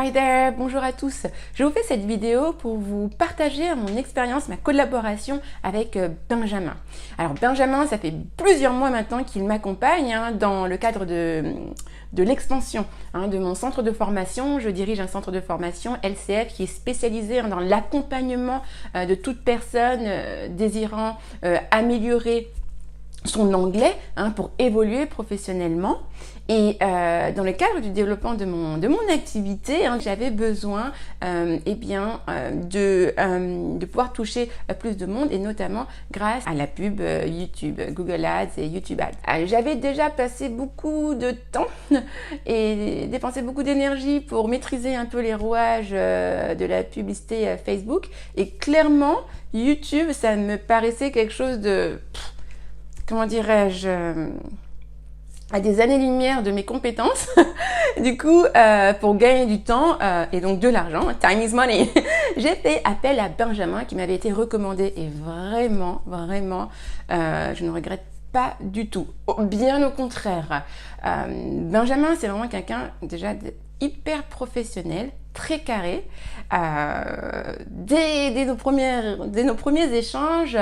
Hi there, bonjour à tous. Je vous fais cette vidéo pour vous partager mon expérience, ma collaboration avec Benjamin. Alors Benjamin, ça fait plusieurs mois maintenant qu'il m'accompagne dans le cadre de l'extension de mon centre de formation. Je dirige un centre de formation LCF qui est spécialisé dans l'accompagnement de toute personne désirant améliorer son anglais pour évoluer professionnellement. Et dans le cadre du développement de mon activité, j'avais besoin de pouvoir toucher plus de monde, et notamment grâce à la pub YouTube, Google Ads et YouTube Ads. J'avais déjà passé beaucoup de temps et dépensé beaucoup d'énergie pour maîtriser un peu les rouages de la publicité Facebook, et clairement YouTube, ça me paraissait quelque chose de, comment dirais-je, à des années-lumière de mes compétences. Du coup, pour gagner du temps et donc de l'argent, time is money, j'ai fait appel à Benjamin qui m'avait été recommandé, et vraiment, je ne regrette pas du tout. Bien au contraire. Benjamin, c'est vraiment quelqu'un déjà hyper professionnel, très carré. Dès nos premiers échanges,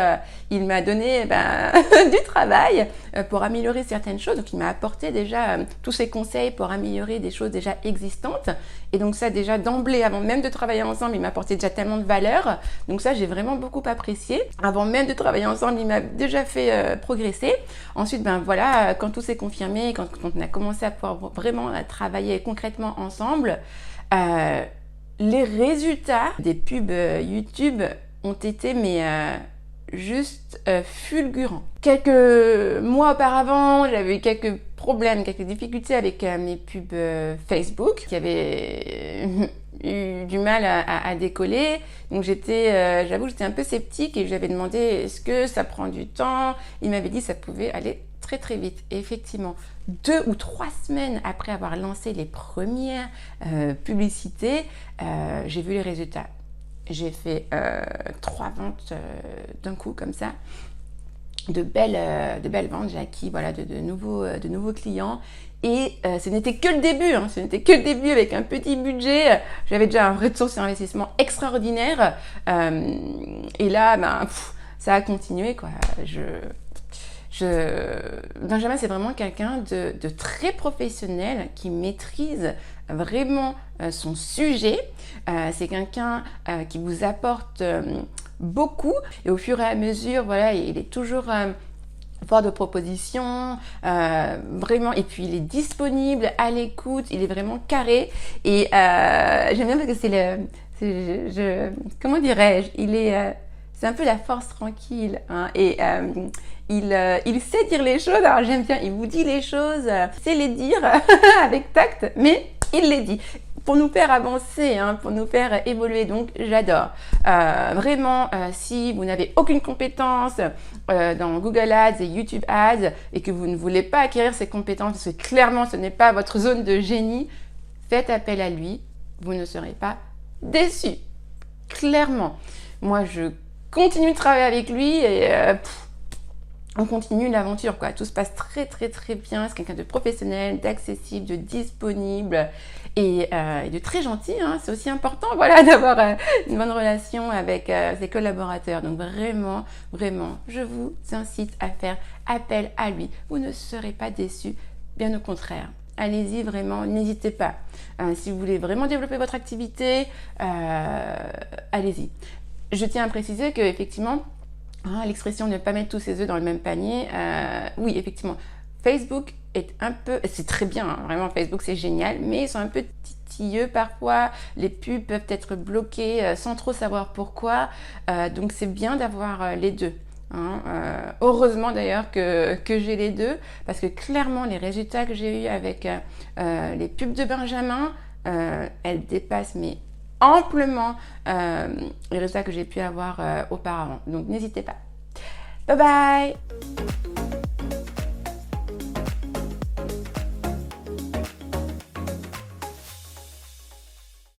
il m'a donné du travail pour améliorer certaines choses. Donc il m'a apporté déjà tous ses conseils pour améliorer des choses déjà existantes. Et donc ça, déjà d'emblée, avant même de travailler ensemble, il m'a apporté déjà tellement de valeur. Donc ça, j'ai vraiment beaucoup apprécié. Avant même de travailler ensemble, il m'a déjà fait progresser. Ensuite, voilà, quand tout s'est confirmé, quand on a commencé à pouvoir vraiment travailler concrètement ensemble, les résultats des pubs YouTube ont été juste fulgurants. Quelques mois auparavant, j'avais eu quelques problèmes, quelques difficultés avec mes pubs Facebook qui avaient eu du mal à décoller. Donc j'avoue, j'étais un peu sceptique et j'avais demandé est-ce que ça prend du temps. Il m'avait dit que ça pouvait aller très vite. Et effectivement, 2 ou 3 semaines après avoir lancé les premières publicités, j'ai vu les résultats. J'ai fait 3 ventes d'un coup comme ça, de belles ventes. J'ai acquis de nouveaux clients. Et ce n'était que le début, ce n'était que le début avec un petit budget. J'avais déjà un retour sur investissement extraordinaire. Et là, ça a continué, quoi. Benjamin, c'est vraiment quelqu'un de très professionnel qui maîtrise vraiment son sujet. C'est quelqu'un qui vous apporte beaucoup, et au fur et à mesure, il est toujours fort de propositions, vraiment, et puis il est disponible, à l'écoute, il est vraiment carré, et j'aime bien parce que comment dirais-je, c'est un peu la force tranquille, et il sait dire les choses. Alors j'aime bien, il vous dit les choses, il sait les dire avec tact, mais il les dit pour nous faire avancer, pour nous faire évoluer. Donc j'adore. Vraiment, si vous n'avez aucune compétence dans Google Ads et YouTube Ads, et que vous ne voulez pas acquérir ces compétences, parce que clairement ce n'est pas votre zone de génie, faites appel à lui, vous ne serez pas déçus. Clairement. Moi, je continue de travailler avec lui, et on continue l'aventure, quoi. Tout se passe très bien. C'est quelqu'un de professionnel, d'accessible, de disponible et de très gentil. C'est aussi important, d'avoir une bonne relation avec ses collaborateurs. Donc vraiment, je vous incite à faire appel à lui. Vous ne serez pas déçus, bien au contraire. Allez-y, vraiment, n'hésitez pas. Si vous voulez vraiment développer votre activité, allez-y. Je tiens à préciser que effectivement, l'expression ne pas mettre tous ses œufs dans le même panier, oui, effectivement, Facebook c'est très bien, vraiment, Facebook c'est génial, mais ils sont un peu titilleux parfois, les pubs peuvent être bloquées sans trop savoir pourquoi, donc c'est bien d'avoir les deux. Heureusement d'ailleurs que j'ai les deux, parce que clairement les résultats que j'ai eu avec les pubs de Benjamin, elles dépassent amplement les résultats que j'ai pu avoir auparavant. Donc n'hésitez pas. Bye bye!